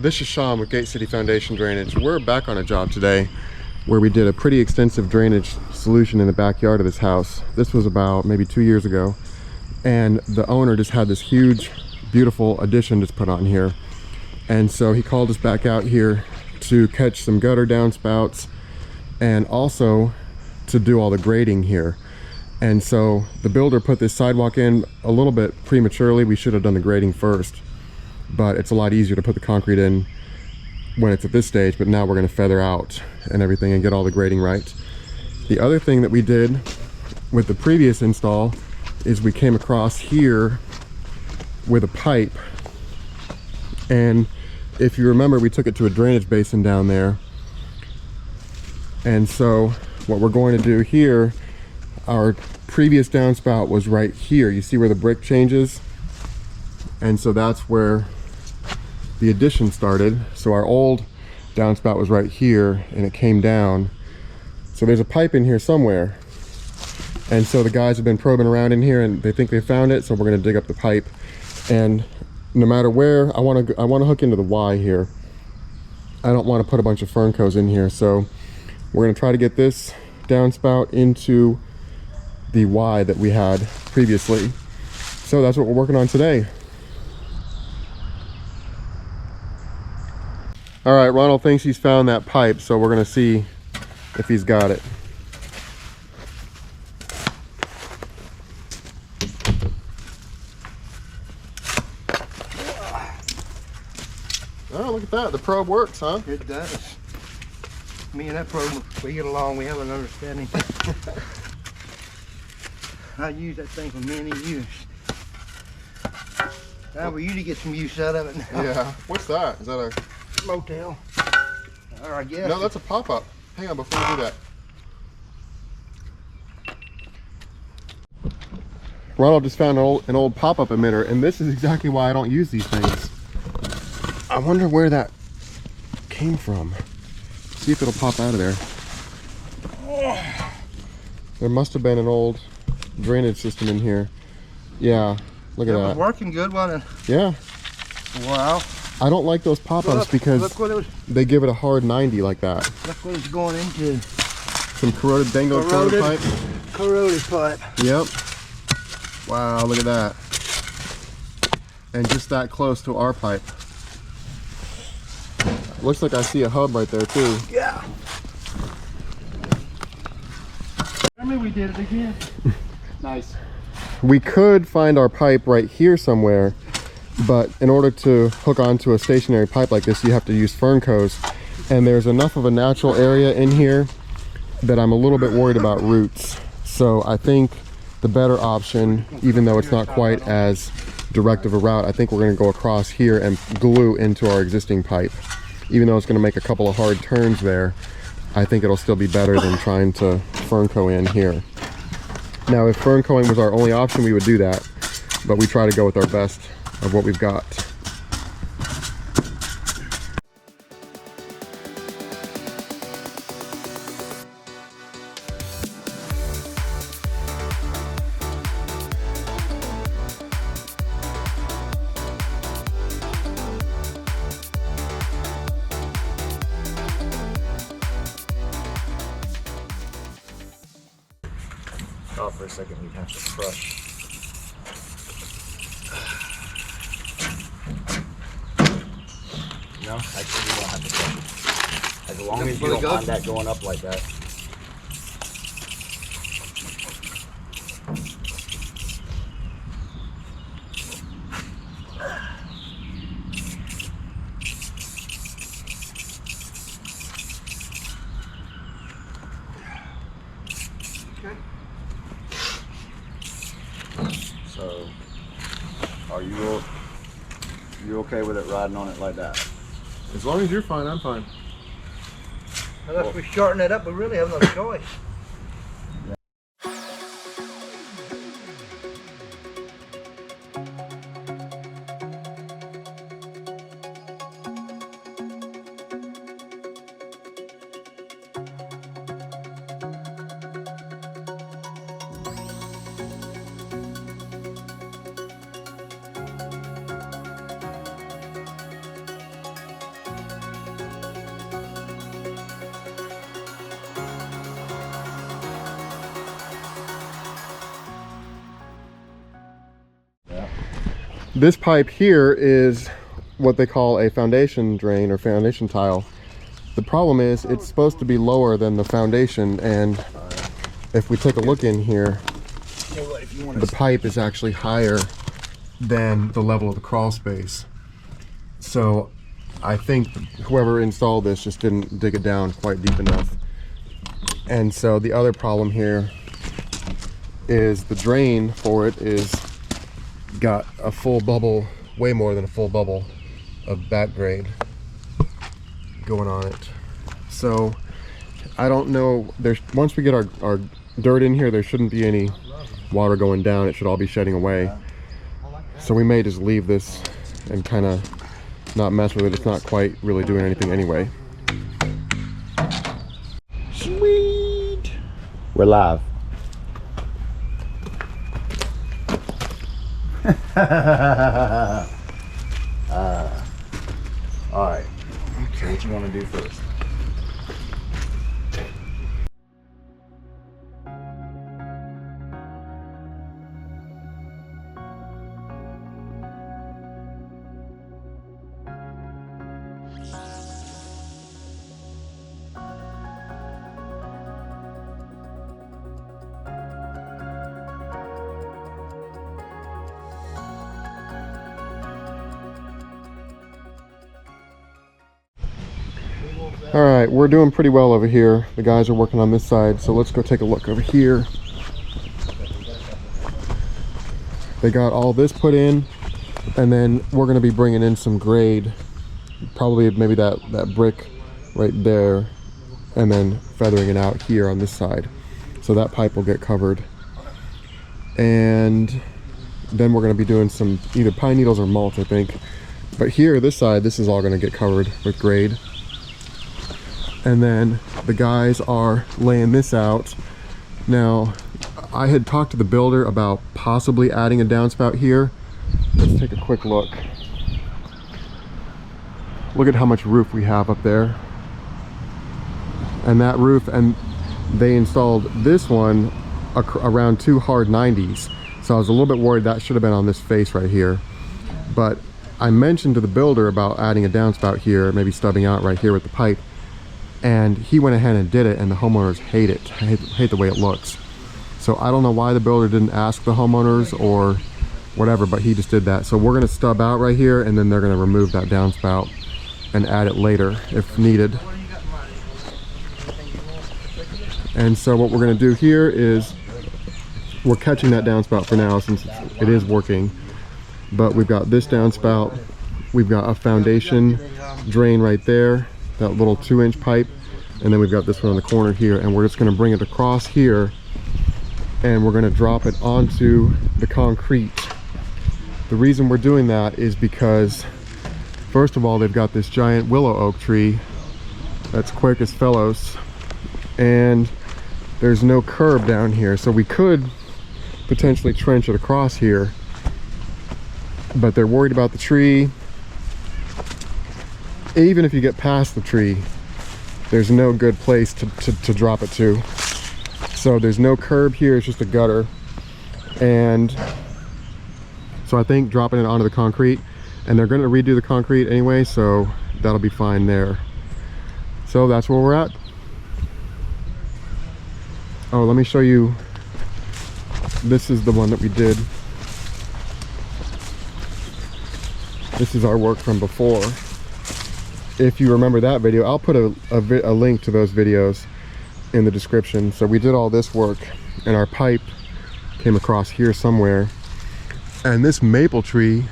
This is Sean with Gate City Foundation Drainage. We're back on a job today where we did a pretty extensive drainage solution in the backyard of this house. This was about maybe 2 years ago, and the owner just had this huge, beautiful addition just put on here. And so he called us back out here to catch some gutter downspouts and also to do all the grading here. And so the builder put this sidewalk in a little bit prematurely. We should have done the grading first, but it's a lot easier to put the concrete in when it's at this stage. But now we're going to feather out and everything and get all the grading right. The other thing that we did with the previous install is we came across here with a pipe, and if you remember, we took it to a drainage basin down there. And so what we're going to do here, our previous downspout was right here. You see where the brick changes? And so that's where the addition started. So our old downspout was right here and it came down. So there's a pipe in here somewhere. And so the guys have been probing around in here and they think they found it. So we're gonna dig up the pipe, and no matter where, I want to hook into the Y here. I don't want to put a bunch of fern cones in here. So we're gonna try to get this downspout into the Y that we had previously. So that's what we're working on today. All right, Ronald thinks he's found that pipe, so we're gonna see if he's got it. Oh, look at that, the probe works, huh? It does. Me and that probe, we get along, we have an understanding. I use that thing for many years. Now we usually get some use out of it now. Yeah, what's that? Is that a motel? Or I guess. No, that's a pop-up. Hang on before we do that. Ronald just found an old pop-up emitter, and this is exactly why I don't use these things. I wonder where that came from. See if it'll pop out of there. There must have been an old drainage system in here. Yeah, look at that. It was working good, wasn't it? Yeah. Wow. I don't like those pop-ups because they give it a hard 90 like that. Look what it's going into. Some corroded pipe. Corroded pipe. Yep. Wow, look at that. And just that close to our pipe. Looks like I see a hub right there too. Yeah. I mean, we did it again. Nice. We could find our pipe right here somewhere, but in order to hook onto a stationary pipe like this, you have to use fern cones. And there's enough of a natural area in here that I'm a little bit worried about roots. So I think the better option, even though it's not quite as direct of a route, I think we're gonna go across here and glue into our existing pipe. Even though it's gonna make a couple of hard turns there, I think it'll still be better than trying to fern coat in here. Now, if fern coating was our only option, we would do that, but we try to go with our best of what we've got. Oh, for a second we'd have to crush. No, actually we don't have to crush it. As long as you don't mind that going up like that. So, are you okay with it riding on it like that? As long as you're fine, I'm fine. Unless we shorten it up, we really have no choice. This pipe here is what they call a foundation drain or foundation tile. The problem is it's supposed to be lower than the foundation, and if we take a look in here, the pipe is actually higher than the level of the crawl space. So I think whoever installed this just didn't dig it down quite deep enough. And so the other problem here is the drain for it is got a full bubble, way more than a full bubble of back grade going on it. So I don't know, there's once we get our dirt in here, there shouldn't be any water going down. It should all be shedding away. So we may just leave this and kind of not mess with it. It's not quite really doing anything anyway. Sweet. We're live. All right. So what you want to do first? All right, we're doing pretty well over here. The guys are working on this side, so let's go take a look over here. They got all this put in, and then we're going to be bringing in some grade, probably maybe that brick right there, and then feathering it out here on this side. So that pipe will get covered. And then we're going to be doing some either pine needles or mulch, I think. But here, this side, this is all going to get covered with grade. And then the guys are laying this out. Now, I had talked to the builder about possibly adding a downspout here. Let's take a quick look. Look at how much roof we have up there. And that roof, and they installed this one around 2 hard 90s. So I was a little bit worried that should have been on this face right here. But I mentioned to the builder about adding a downspout here, maybe stubbing out right here with the pipe. And he went ahead and did it, and the homeowners hate it, hate the way it looks. So I don't know why the builder didn't ask the homeowners or whatever, but he just did that. So we're gonna stub out right here, and then they're gonna remove that downspout and add it later if needed. And so what we're gonna do here is we're catching that downspout for now since it is working. But we've got this downspout, we've got a foundation drain right there, that little 2-inch pipe, and then we've got this one on the corner here, and we're just going to bring it across here, and we're going to drop it onto the concrete. The reason we're doing that is because, first of all, they've got this giant willow oak tree that's Quercus fellows, and there's no curb down here, so we could potentially trench it across here, but they're worried about the tree. Even if you get past the tree, there's no good place to drop it to. So there's no curb here, it's just a gutter. And so I think dropping it onto the concrete, and they're gonna redo the concrete anyway, so that'll be fine there. So that's where we're at. Oh, let me show you. This is the one that we did. This is our work from before. If you remember that video, I'll put a link to those videos in the description. So we did all this work, and our pipe came across here somewhere, and this maple tree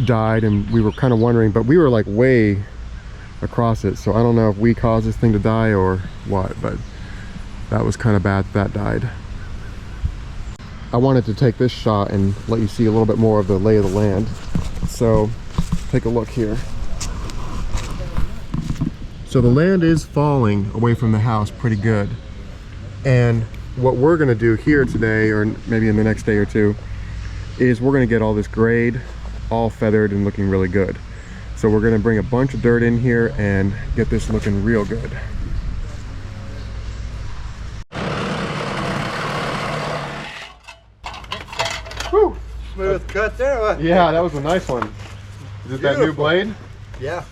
died, and we were kind of wondering, but we were like way across it, so I don't know if we caused this thing to die or what, but that was kind of bad that died. I wanted to take this shot and let you see a little bit more of the lay of the land. So take a look here. So the land is falling away from the house pretty good. And what we're gonna do here today, or maybe in the next day or two, is we're gonna get all this grade all feathered and looking really good. So we're gonna bring a bunch of dirt in here and get this looking real good. Woo! Smooth cut there. What? Yeah, that was a nice one. Is it that new Beautiful. blade? Yeah.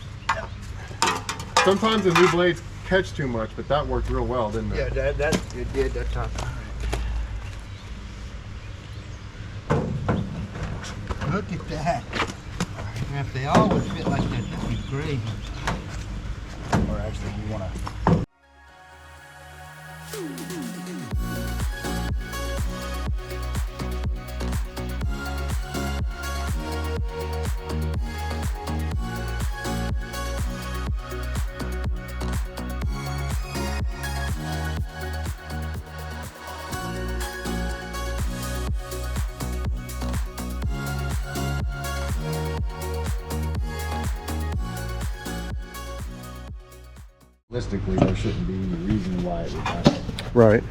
Sometimes the new blades catch too much, but that worked real well, didn't it? Yeah, that it did that time. Look at that. And if they all would fit like that, that'd be great. Or actually, you want to. Realistically, there shouldn't be any reason why it would happen. Right.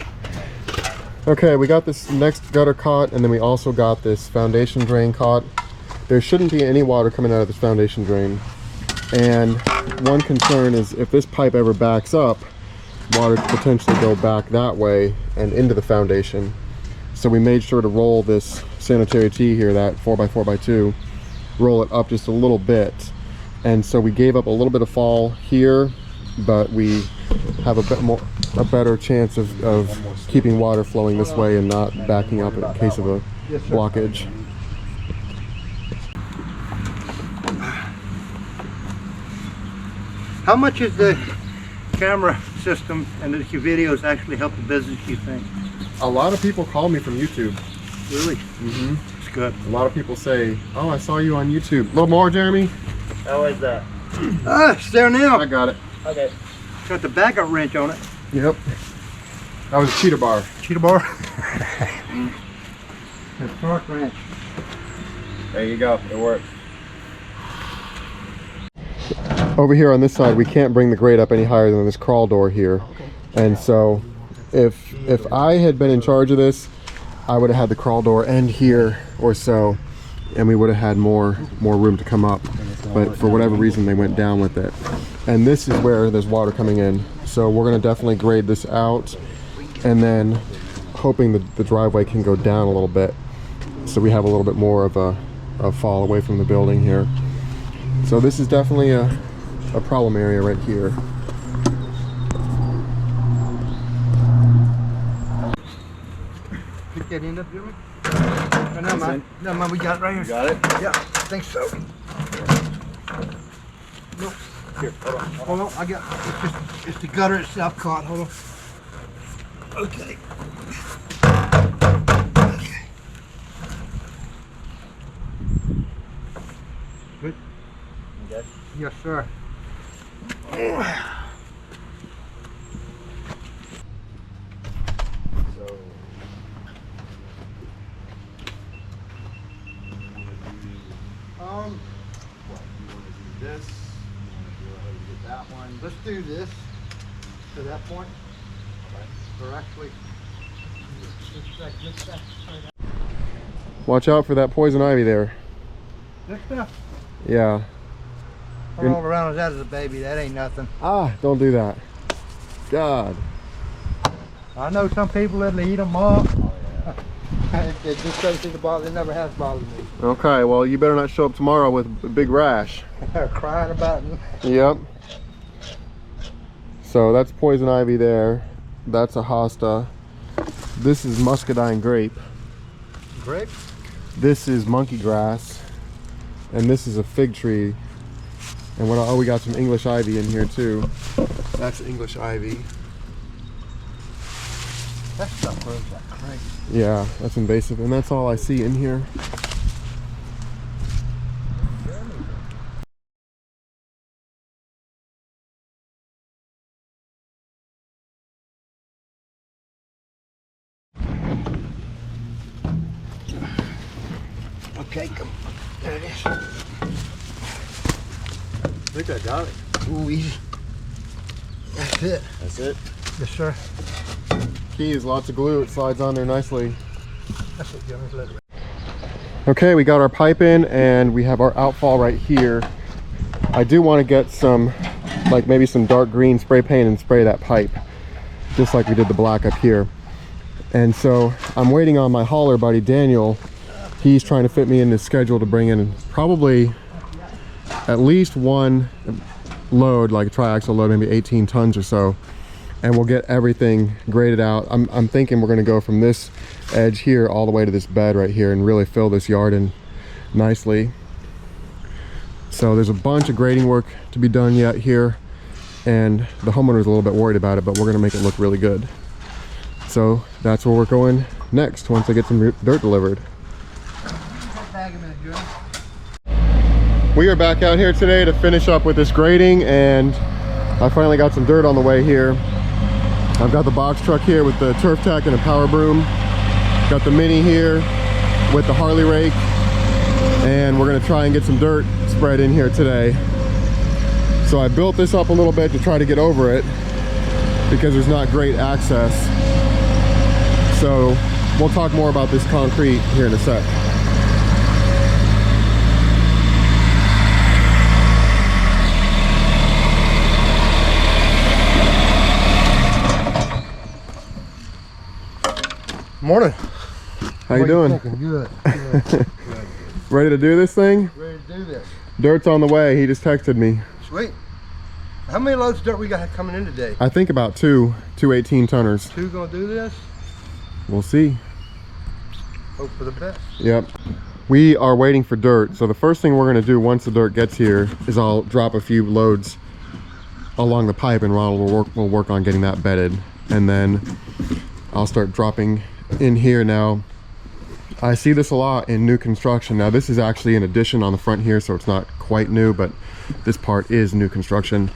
Okay, we got this next gutter caught, and then we also got this foundation drain caught. There shouldn't be any water coming out of this foundation drain. And one concern is if this pipe ever backs up, water could potentially go back that way and into the foundation. So we made sure to roll this sanitary tee here, that 4x4x2, roll it up just a little bit. And so we gave up a little bit of fall here, but we have a better chance of keeping water flowing this way and not backing up in case of a blockage. How much is the camera system and the videos actually help the business, you think? A lot of people call me from YouTube. Really? Mm-hmm. It's good. A lot of people say, "Oh, I saw you on YouTube." A little more, Jeremy? How is that? Ah, it's there now. I got it. Okay. Got the backup wrench on it. Yep. That was a cheetah bar. Cheetah bar. The torque wrench. There you go. It works. Over here on this side, we can't bring the grate up any higher than this crawl door here. And so if I had been in charge of this, I would have had the crawl door end here or so, and we would have had more room to come up. But for whatever reason, they went down with it. And this is where there's water coming in. So we're gonna definitely grade this out, and then hoping that the driveway can go down a little bit, so we have a little bit more of a fall away from the building here. So this is definitely a problem area right here. Pick that end up, Jimmy? Oh, never mind. Never mind, we got it right here. You got it? Yeah, I think so. No. Here, hold on. Hold on, I got it's the gutter itself caught. Hold on. Okay. Okay. Good. Okay. Yes, sir. So, what? You want to do this? You want to go ahead and get that one? Let's do this to that point. Okay. Or actually, Watch out for that poison ivy there. this stuff. Yeah. I rolled around with that as a baby. That ain't nothing. Ah, don't do that. God. I know some people that eat them up. Oh, yeah. It just doesn't seem to bother. It never has bothered me. Okay, well, you better not show up tomorrow with a big rash. They're crying about it. Yep. So that's poison ivy there. That's a hosta. This is muscadine grape. Grape? This is monkey grass. And this is a fig tree. And what? Oh, we got some English ivy in here too. That's English ivy. That stuff grows like crazy. Yeah, that's invasive. And that's all I see in here. Okay, come. There it is. I think I got it. Ooh, easy. That's it. That's it? Yes, sir. Key is lots of glue. It slides on there nicely. That's it, Jimmy. Let it. Okay, we got our pipe in and we have our outfall right here. I do want to get some, like maybe some dark green spray paint and spray that pipe, just like we did the black up here. And so I'm waiting on my hauler buddy Daniel he's trying to fit me in his schedule to bring in probably at least one load, like a triaxle load, maybe 18 tons or so, and we'll get everything graded out. I'm thinking we're going to go from this edge here all the way to this bed right here and really fill this yard in nicely. So there's a bunch of grading work to be done yet here, and the homeowner's a little bit worried about it, but we're going to make it look really good. So that's where we're going next once I get some dirt delivered. We are back out here today to finish up with this grading, and I finally got some dirt on the way here. I've got the box truck here with the turf tack and a power broom. Got the mini here with the Harley rake, and we're gonna try and get some dirt spread in here today. So I built this up a little bit to try to get over it because there's not great access. So we'll talk more about this concrete here in a sec. Morning. How you doing? Good. Ready to do this thing? Ready to do this. Dirt's on the way. He just texted me. Sweet. How many loads of dirt we got coming in today? I think about two 18-tonners. Two gonna do this? We'll see. Hope for the best. Yep. We are waiting for dirt. So the first thing we're going to do once the dirt gets here is I'll drop a few loads along the pipe, and Ronald will work on getting that bedded. And then I'll start dropping in here. Now, I see this a lot in new construction. Now, this is actually an addition on the front here, so it's not quite new, but this part is new construction.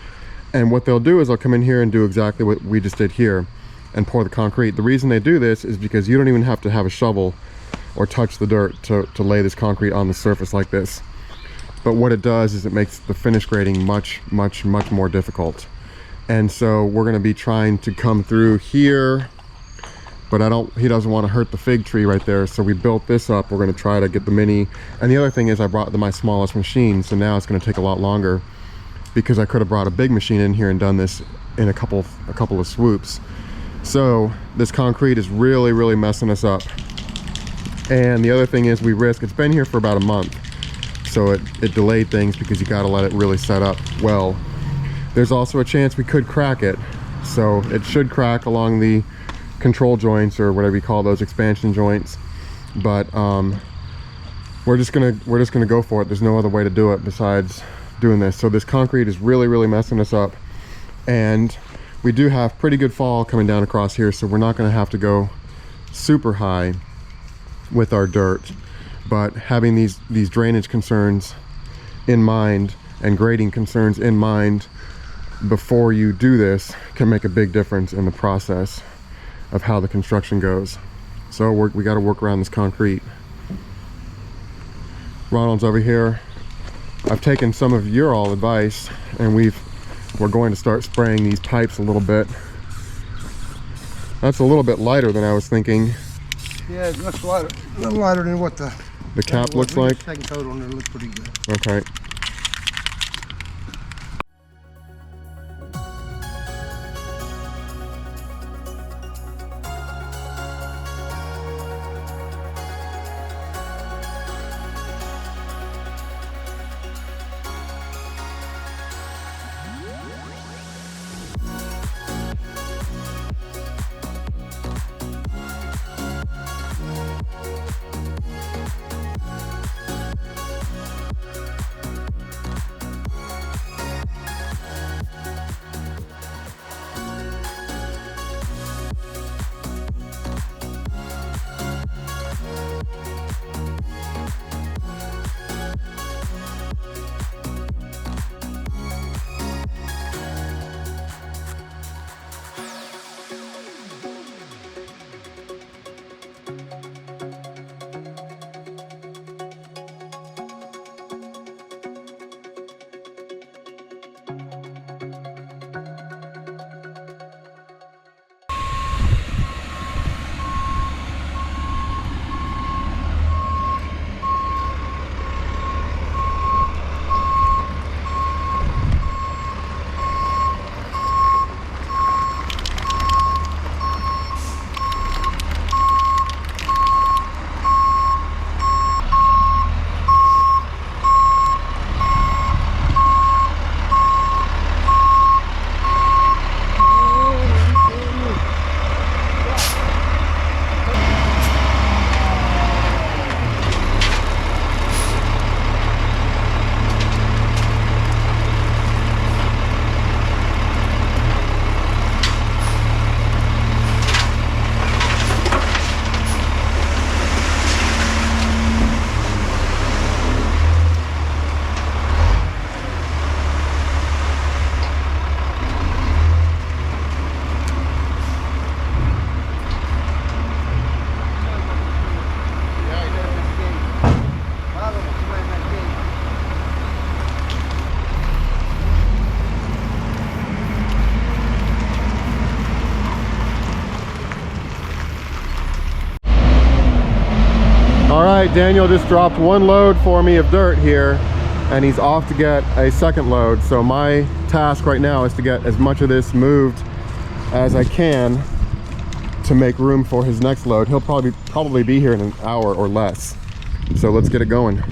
And what they'll do is they'll come in here and do exactly what we just did here and pour the concrete. The reason they do this is because you don't even have to have a shovel or touch the dirt to lay this concrete on the surface like this. But what it does is it makes the finish grading much more difficult. And so we're going to be trying to come through here, but he doesn't want to hurt the fig tree right there, so we built this up. We're going to try to get the mini. And the other thing is I brought my smallest machine, so now it's going to take a lot longer, because I could have brought a big machine in here and done this in a couple of swoops. So this concrete is really messing us up. And the other thing is it's been here for about a month, so it delayed things because you got to let it really set up well. There's also a chance we could crack it, so it should crack along the control joints, or whatever you call those, expansion joints. But we're just gonna go for it. There's no other way to do it besides doing this. So this concrete is really messing us up, and we do have pretty good fall coming down across here, so we're not going to have to go super high with our dirt. But having these drainage concerns in mind and grading concerns in mind before you do this can make a big difference in the process of how the construction goes. So we got to work around this concrete. Ronald's over here. I've taken some of your all advice, and we're going to start spraying these pipes a little bit. That's a little bit lighter than I was thinking. Yeah, it looks lighter, a little lighter than what the cap looks like. Second coat on there looks pretty good. Okay. right, Daniel just dropped one load for me of dirt here, and he's off to get a second load. So my task right now is to get as much of this moved as I can to make room for his next load. He'll probably be here in an hour or less. So let's get it going.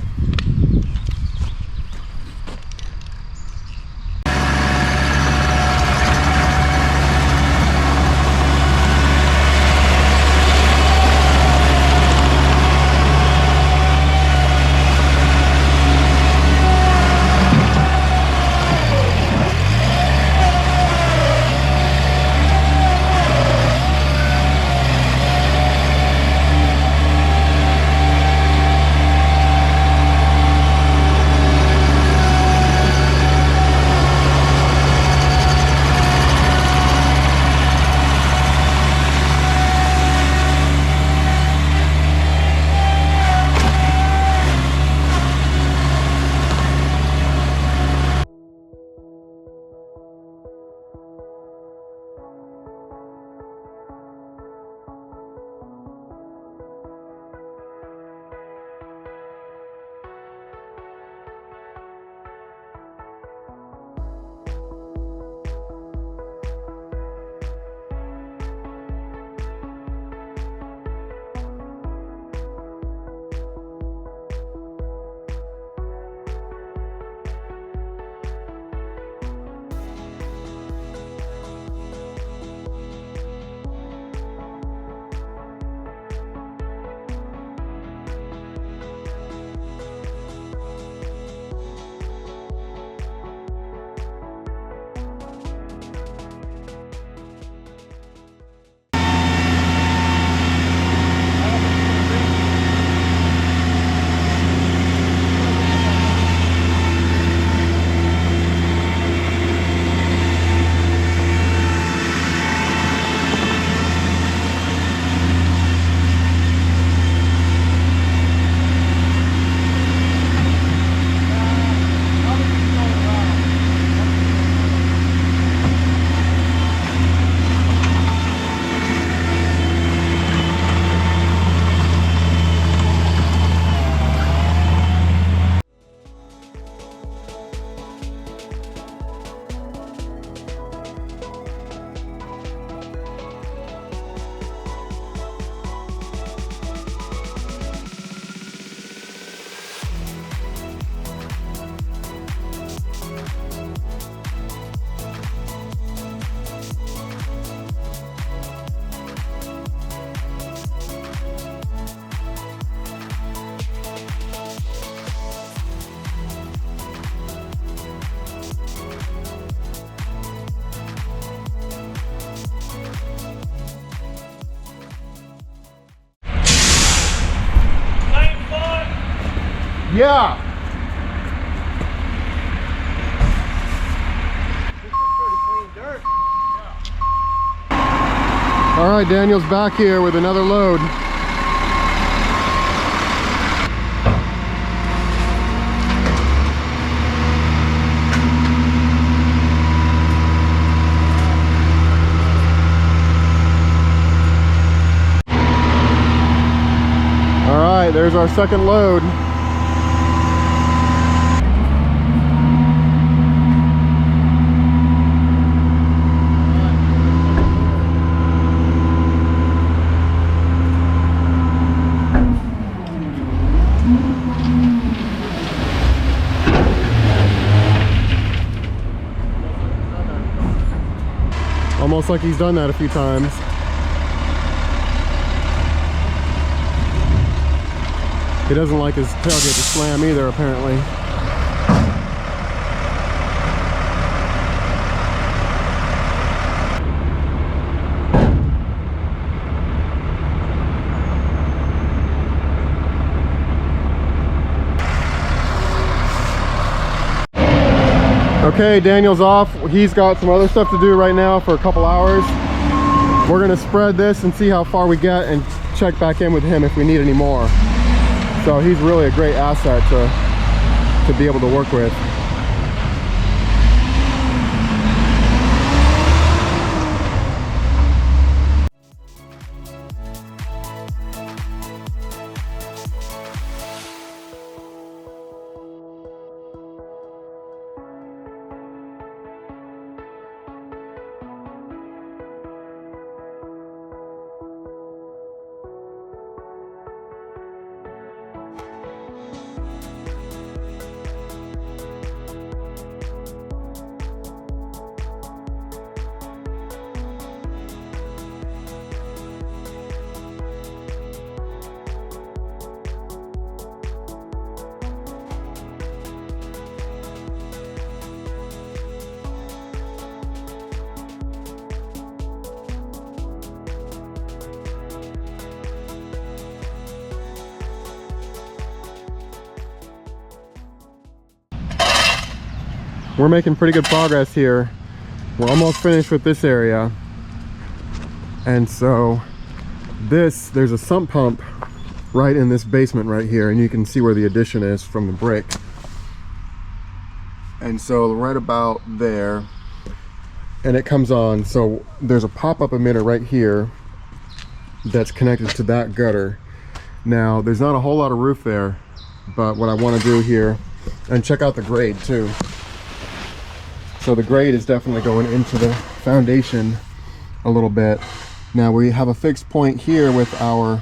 Yeah. This is pretty clean dirt. All right, Daniel's back here with another load. All right, there's our second load. Almost like he's done that a few times. He doesn't like his tailgate to slam either, apparently. Okay, Daniel's off. He's got some other stuff to do right now for a couple hours. We're gonna spread this and see how far we get and check back in with him if we need any more. So he's really a great asset to be able to work with. we're making pretty good progress here. We're almost finished with this area. And so there's a sump pump right in this basement right here, and you can see where the addition is from the brick. And so right about there, and it comes on. So there's a pop-up emitter right here that's connected to that gutter. Now there's not a whole lot of roof there, but what I want to do here, and check out the grade too. So the grade is definitely going into the foundation a little bit. Now we have a fixed point here with our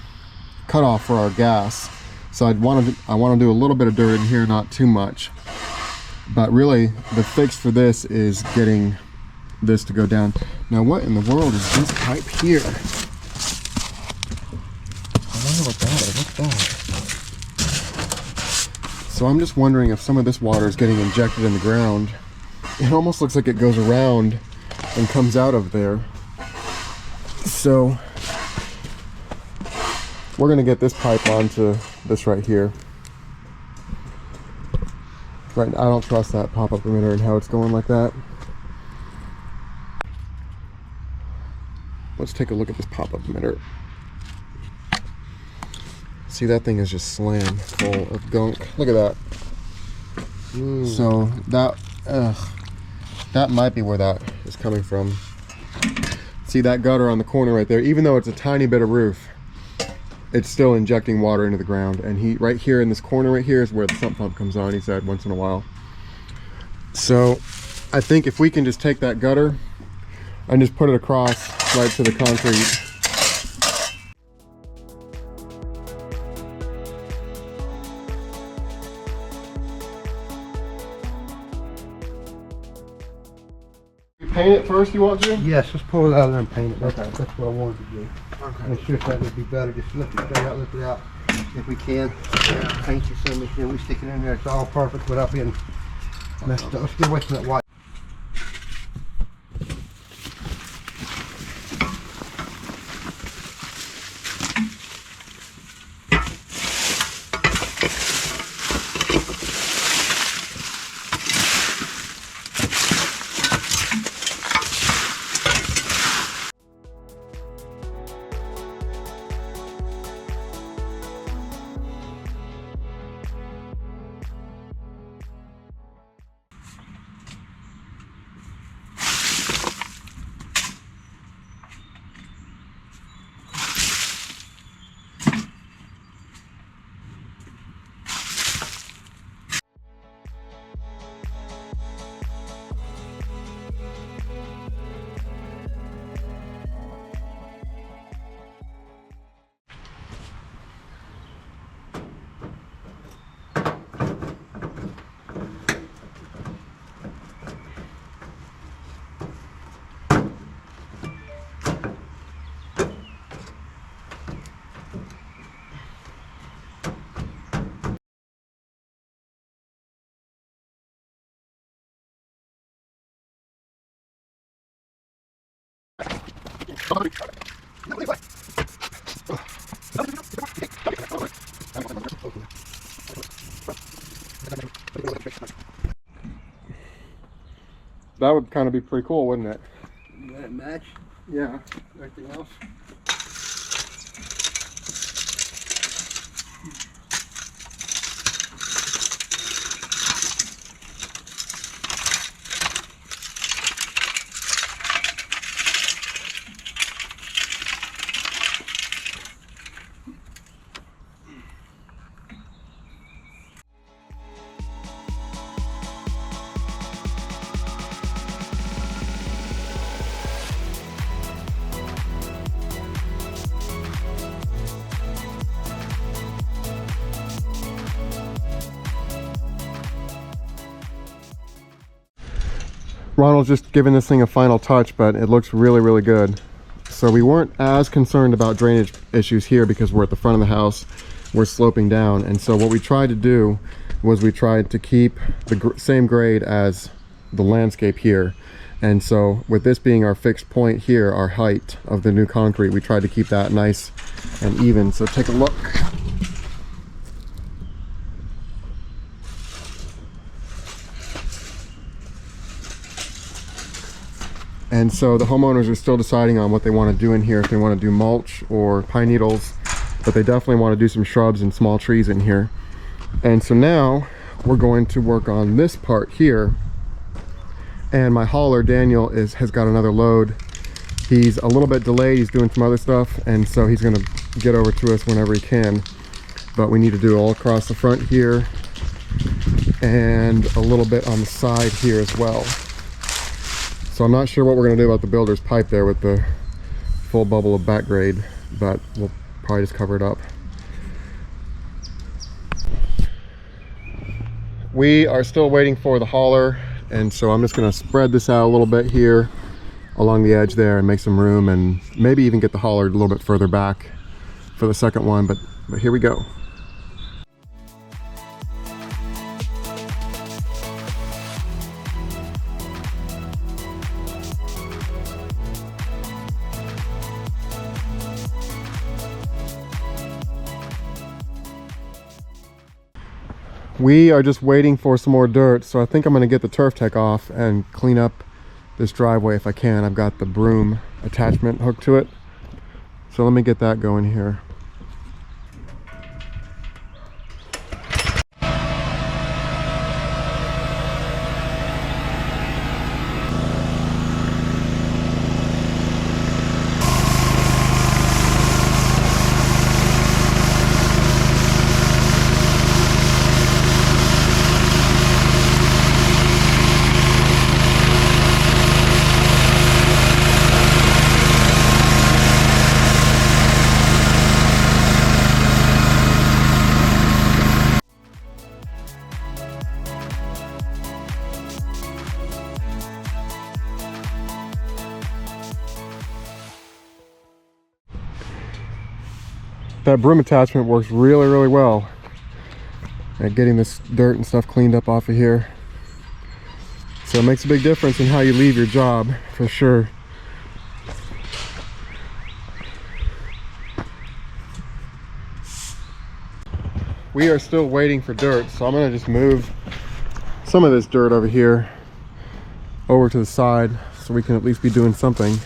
cutoff for our gas. So I want to do a little bit of dirt in here, not too much. But really the fix for this is getting this to go down. Now what in the world is this pipe here? I wonder what that is. What's that? So I'm just wondering if some of this water is getting injected in the ground. It almost looks like it goes around and comes out of there. So we're gonna get this pipe onto this right here. Right, I don't trust that pop-up emitter and how it's going like that. Let's take a look at this pop-up emitter. See, that thing is just slammed full of gunk. Look at that. So that might be where that is coming from. See that gutter on the corner right there? Even though it's a tiny bit of roof, it's still injecting water into the ground. And right here in this corner right here is where the sump pump comes on, he said, once in a while. So I think if we can just take that gutter and just put it across right to the concrete. You paint it first, you want to? Yes, let's pull it out of there and paint it. That's, Okay. that's what I wanted to do. Okay. I'm sure that would be better. Just lift it straight out, lift it out. If we can, paint it some, then we stick it in there. It's all perfect without being messed up. Let's get away from that white. That would kind of be pretty cool, wouldn't it? Does that match Yeah. everything else? Ronald's just giving this thing a final touch, but it looks really, really good. So we weren't as concerned about drainage issues here because we're at the front of the house, we're sloping down. And so what we tried to do was we tried to keep the same grade as the landscape here. And so with this being our fixed point here, our height of the new concrete, we tried to keep that nice and even. So take a look. And so the homeowners are still deciding on what they want to do in here, if they want to do mulch or pine needles, but they definitely want to do some shrubs and small trees in here. And so now we're going to work on this part here. And my hauler, Daniel, has got another load. He's a little bit delayed, he's doing some other stuff, and so he's gonna get over to us whenever he can. But we need to do all across the front here and a little bit on the side here as well. So I'm not sure what we're gonna do about the builder's pipe there with the full bubble of back grade, but we'll probably just cover it up. We are still waiting for the hauler, and so I'm just gonna spread this out a little bit here along the edge there and make some room, and maybe even get the hauler a little bit further back for the second one, but here we go. We are just waiting for some more dirt, so I think I'm gonna get the turf tech off and clean up this driveway if I can. I've got the broom attachment hooked to it, so let me get that going here. That broom attachment works really, really well at getting this dirt and stuff cleaned up off of here. So it makes a big difference in how you leave your job, for sure. We are still waiting for dirt, so I'm gonna just move some of this dirt over here over to the side so we can at least be doing something.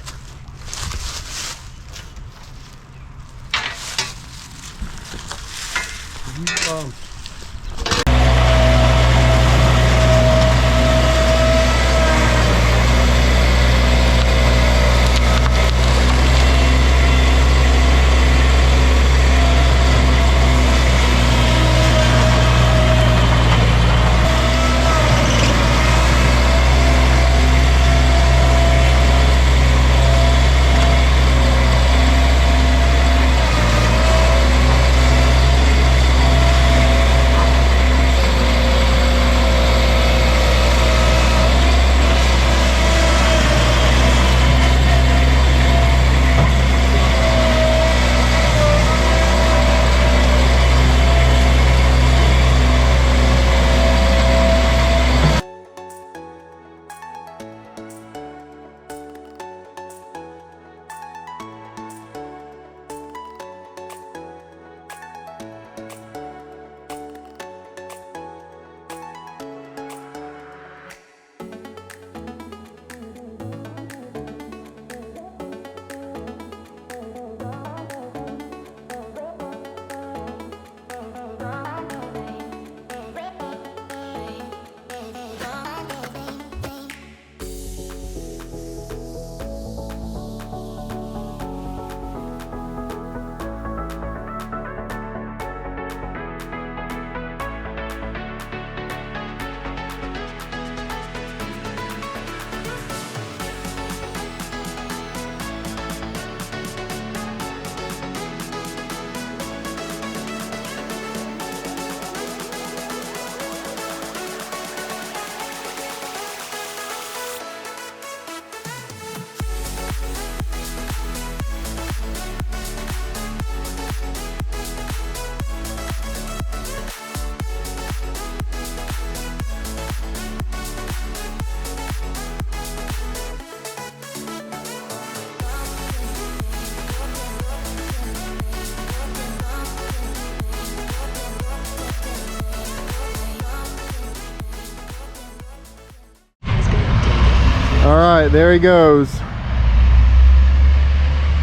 All right, there he goes.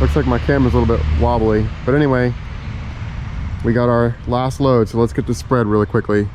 Looks like my camera's a little bit wobbly, but anyway, we got our last load, so let's get this spread really quickly.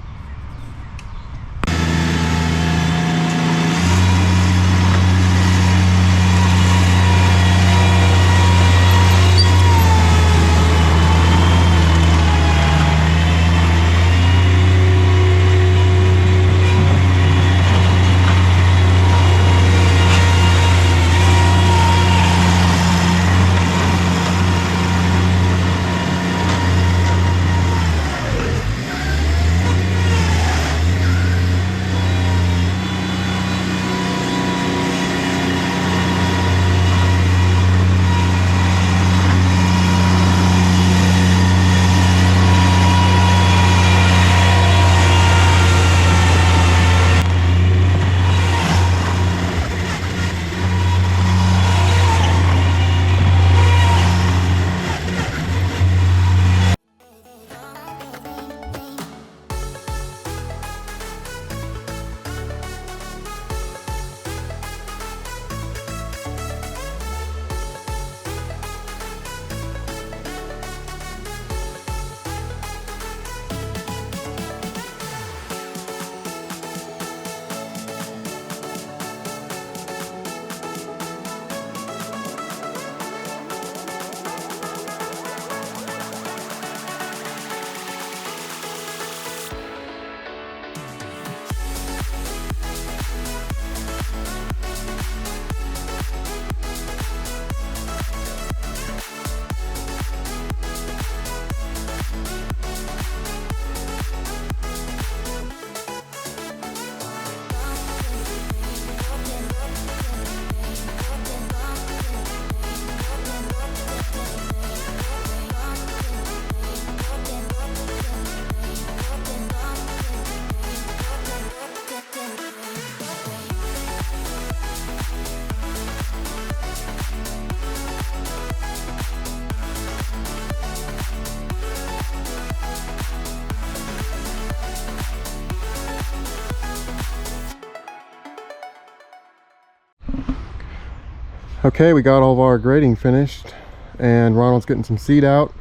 Okay, we got all of our grading finished and Ronald's getting some seed out,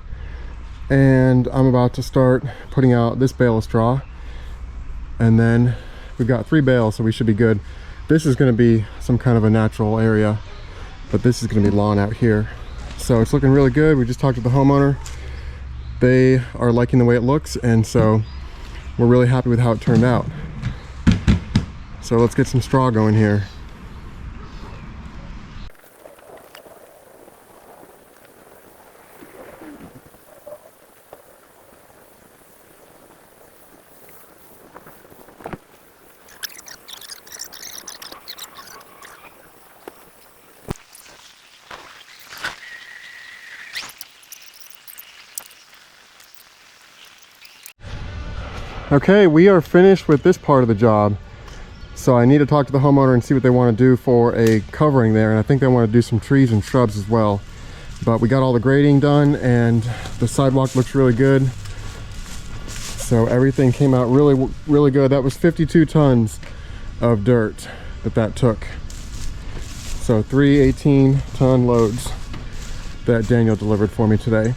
and I'm about to start putting out this bale of straw, and then we've got 3 bales, so we should be good. This is going to be some kind of a natural area, but this is going to be lawn out here, so it's looking really good. We just talked to the homeowner. They are liking the way it looks, and so we're really happy with how it turned out. So let's get some straw going here. Okay, we are finished with this part of the job. So I need to talk to the homeowner and see what they want to do for a covering there. And I think they want to do some trees and shrubs as well. But we got all the grading done and the sidewalk looks really good. So everything came out really good. That was 52 tons of dirt that took. So 3 18-ton loads that Daniel delivered for me today.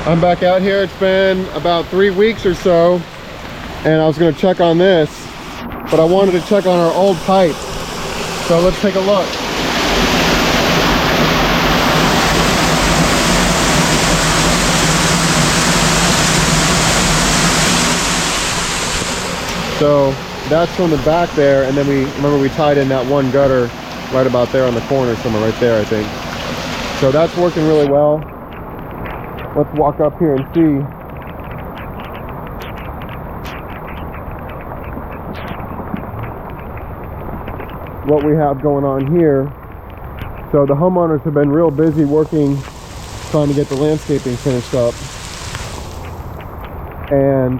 I'm back out here. It's been about 3 weeks or so, and I was going to check on this, but I wanted to check on our old pipe. So let's take a look. So that's from the back there, and then we tied in that one gutter right about there on the corner somewhere, right there I think. So that's working really well. Let's walk up here and see. What we have going on here. So the homeowners have been real busy working, trying to get the landscaping finished up. And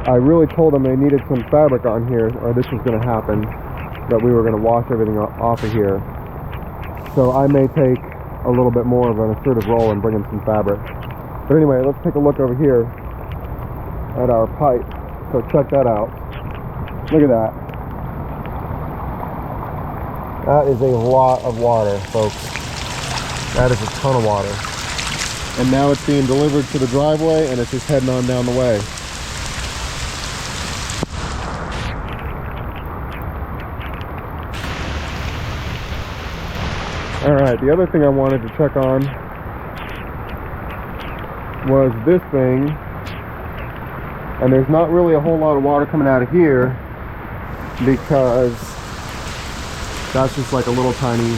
I really told them they needed some fabric on here, or this was going to happen, that we were going to wash everything off of here. So I may take a little bit more of an assertive role in bringing some fabric. But anyway, let's take a look over here at our pipe. So check that out. Look at that. That is a lot of water, folks. That is a ton of water. And now it's being delivered to the driveway and it's just heading on down the way. Alright, the other thing I wanted to check on was this thing. And there's not really a whole lot of water coming out of here because that's just like a little tiny,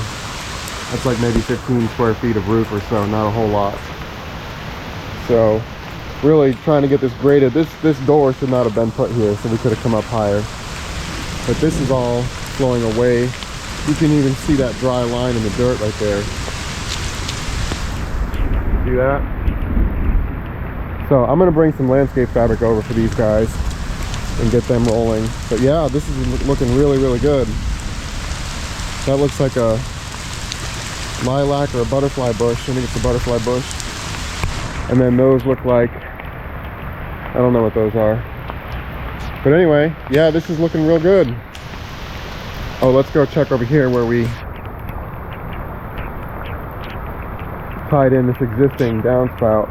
that's like maybe 15 square feet of roof or so, not a whole lot. So really trying to get this graded. This door should not have been put here, so we could have come up higher. But this is all flowing away. You can even see that dry line in the dirt right there. See that? So I'm gonna bring some landscape fabric over for these guys and get them rolling. But yeah, this is looking really, really good. That looks like a lilac or a butterfly bush. I think it's a butterfly bush. And then those look like, I don't know what those are. But anyway, yeah, this is looking real good. Oh, let's go check over here where we tied in this existing downspout.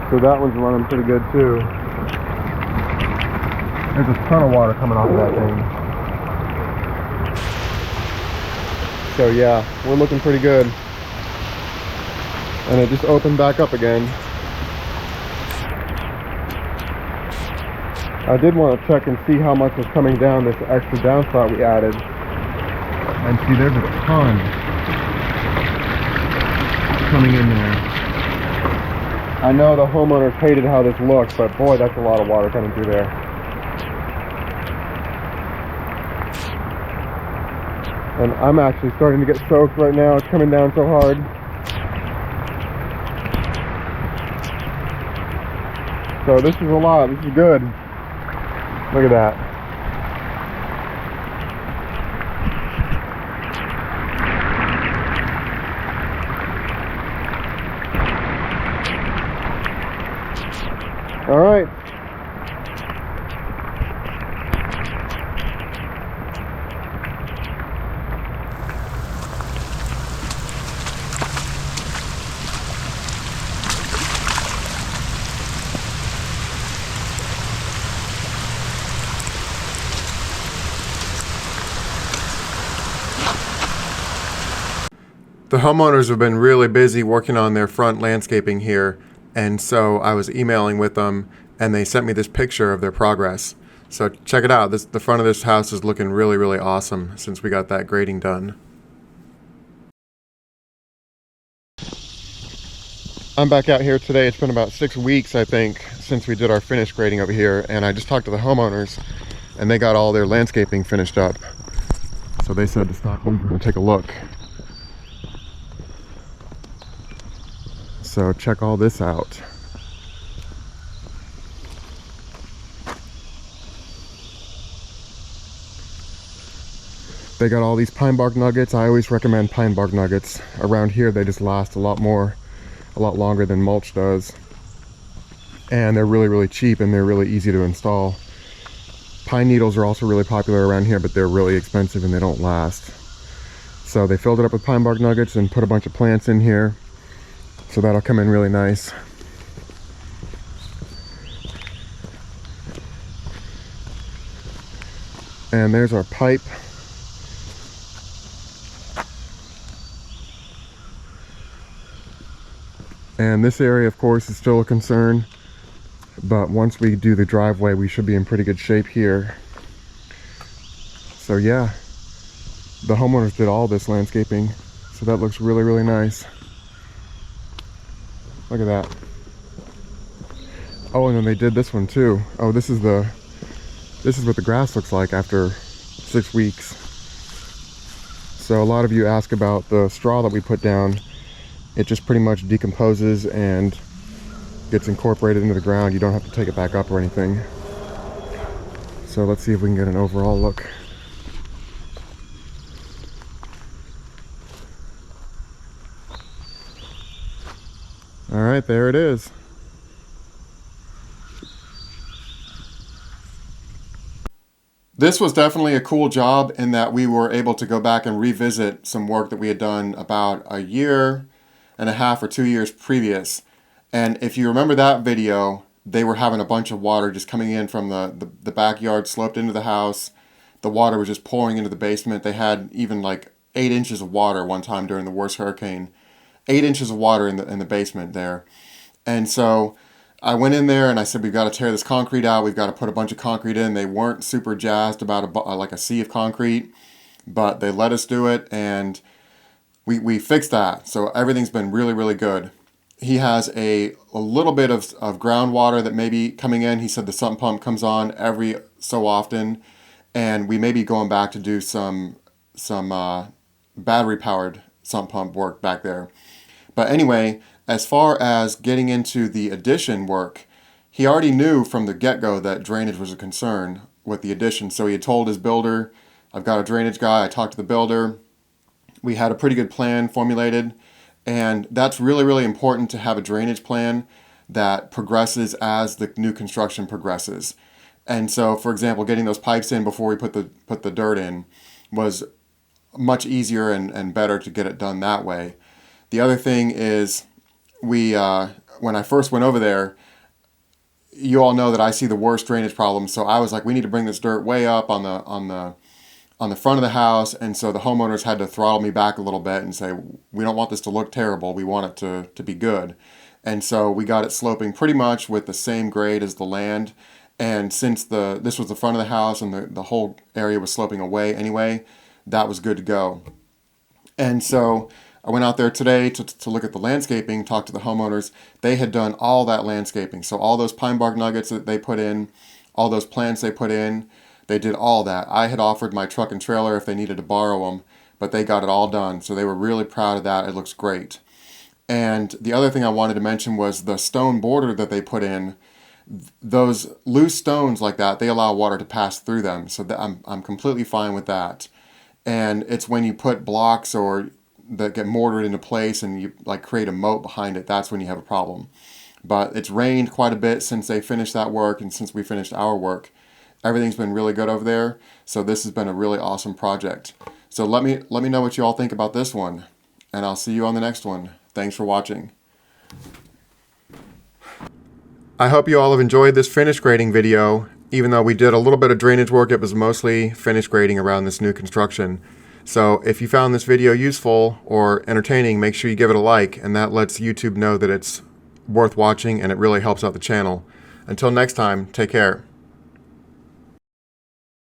So that one's running pretty good too. There's a ton of water coming off of that thing. So yeah, we're looking pretty good. And it just opened back up again. I did want to check and see how much was coming down this extra downspout we added. And see, there's a ton coming in there. I know the homeowners hated how this looked, but boy, that's a lot of water coming through there. And I'm actually starting to get soaked right now. It's coming down so hard. So this is a lot. This is good. Look at that. All right. The homeowners have been really busy working on their front landscaping here, and so I was emailing with them and they sent me this picture of their progress. So check it out. The front of this house is looking really, really awesome since we got that grading done. I'm back out here today. It's been about 6 weeks, I think, since we did our finish grading over here, and I just talked to the homeowners and they got all their landscaping finished up. So they said to stop over and take a look. So check all this out. They got all these pine bark nuggets. I always recommend pine bark nuggets. Around here they just last a lot longer than mulch does. And they're really, really cheap and they're really easy to install. Pine needles are also really popular around here, but they're really expensive and they don't last. So they filled it up with pine bark nuggets and put a bunch of plants in here. So that'll come in really nice. And there's our pipe. And this area, of course, is still a concern. But once we do the driveway, we should be in pretty good shape here. So yeah, the homeowners did all this landscaping. So that looks really, really nice. Look at that. Oh, and then they did this one too. Oh, this is what the grass looks like after 6 weeks. So a lot of you ask about the straw that we put down. It just pretty much decomposes and gets incorporated into the ground. You don't have to take it back up or anything. So let's see if we can get an overall look. right, there it is. This was definitely a cool job in that we were able to go back and revisit some work that we had done about a year and a half or 2 years previous. And if you remember that video, they were having a bunch of water just coming in from the backyard, sloped into the house. The water was just pouring into the basement. They had even like 8 inches of water one time during the worst hurricane. 8 inches of water in the basement there. And so I went in there and I said, we've got to tear this concrete out. We've got to put a bunch of concrete in. They weren't super jazzed about like a sea of concrete, but they let us do it, and we fixed that. So everything's been really, really good. He has a little bit of groundwater that may be coming in. He said the sump pump comes on every so often, and we may be going back to do some battery-powered sump pump work back there. But anyway, as far as getting into the addition work, he already knew from the get-go that drainage was a concern with the addition. So he had told his builder, I've got a drainage guy. I talked to the builder. We had a pretty good plan formulated. And that's really, really important to have a drainage plan that progresses as the new construction progresses. And so, for example, getting those pipes in before we put the dirt in was much easier and better to get it done that way. The other thing is, when I first went over there, you all know that I see the worst drainage problems. So I was like, we need to bring this dirt way up on the front of the house. And so the homeowners had to throttle me back a little bit and say, we don't want this to look terrible. We want it to be good. And so we got it sloping pretty much with the same grade as the land. And since this was the front of the house and the whole area was sloping away anyway, that was good to go. And so I went out there today to look at the landscaping, talk to the homeowners. They had done all that landscaping. So all those pine bark nuggets that they put in, all those plants they put in, they did all that. I had offered my truck and trailer if they needed to borrow them, but they got it all done. So they were really proud of that. It looks great. And the other thing I wanted to mention was the stone border that they put in. Those loose stones like that, they allow water to pass through them. So I'm completely fine with that. And it's when you put blocks or that get mortared into place and you like create a moat behind it, that's when you have a problem. But it's rained quite a bit since they finished that work and since we finished our work. Everything's been really good over there. So this has been a really awesome project. So let me know what you all think about this one, and I'll see you on the next one. Thanks for watching. I hope you all have enjoyed this finish grading video. Even though we did a little bit of drainage work, it was mostly finish grading around this new construction. So if you found this video useful or entertaining, make sure you give it a like, and that lets YouTube know that it's worth watching and it really helps out the channel. Until next time, take care.